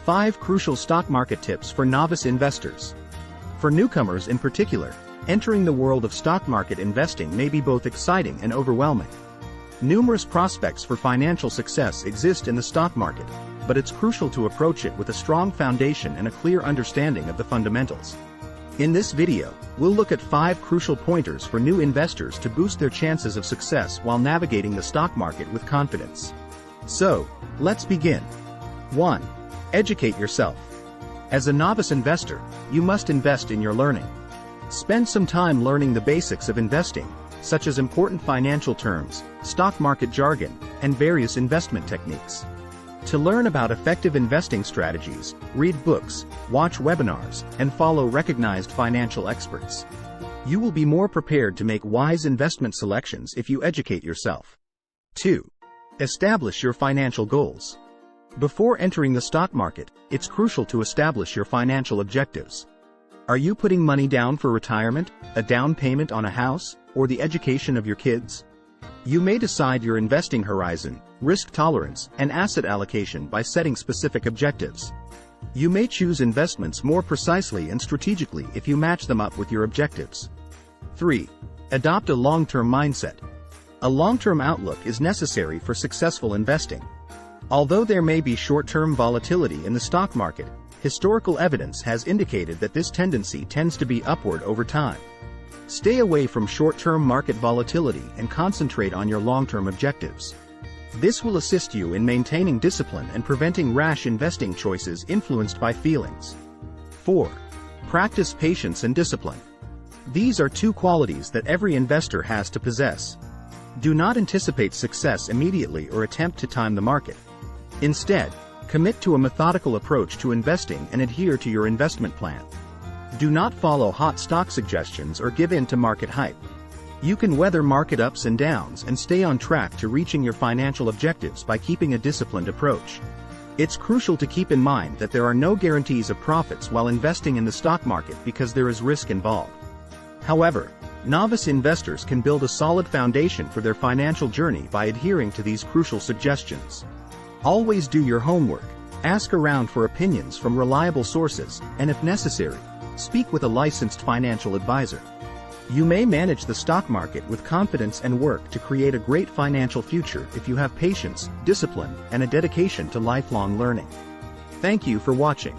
5 Crucial Stock Market Tips for Novice Investors. For newcomers in particular, entering the world of stock market investing may be both exciting and overwhelming. Numerous prospects for financial success exist in the stock market, but it's crucial to approach it with a strong foundation and a clear understanding of the fundamentals. In this video, we'll look at 5 crucial pointers for new investors to boost their chances of success while navigating the stock market with confidence. So, let's begin. 1. Educate yourself. As a novice investor, you must invest in your learning. Spend some time learning the basics of investing, such as important financial terms, stock market jargon, and various investment techniques. To learn about effective investing strategies, read books, watch webinars, and follow recognized financial experts. You will be more prepared to make wise investment selections if you educate yourself. 2. Establish your financial goals. Before entering the stock market, it's crucial to establish your financial objectives. Are you putting money down for retirement, a down payment on a house, or the education of your kids? You may decide your investing horizon, risk tolerance, and asset allocation by setting specific objectives. You may choose investments more precisely and strategically if you match them up with your objectives. 3. Adopt a long-term mindset. A long-term outlook is necessary for successful investing. Although there may be short-term volatility in the stock market, historical evidence has indicated that this tendency tends to be upward over time. Stay away from short-term market volatility and concentrate on your long-term objectives. This will assist you in maintaining discipline and preventing rash investing choices influenced by feelings. 4. Practice patience and discipline. These are 2 qualities that every investor has to possess. Do not anticipate success immediately or attempt to time the market. Instead, commit to a methodical approach to investing and adhere to your investment plan. Do not follow hot stock suggestions or give in to market hype. You can weather market ups and downs and stay on track to reaching your financial objectives by keeping a disciplined approach. It's crucial to keep in mind that there are no guarantees of profits while investing in the stock market because there is risk involved. However, novice investors can build a solid foundation for their financial journey by adhering to these crucial suggestions. Always do your homework, ask around for opinions from reliable sources, and if necessary, speak with a licensed financial advisor. You may manage the stock market with confidence and work to create a great financial future if you have patience, discipline, and a dedication to lifelong learning. Thank you for watching.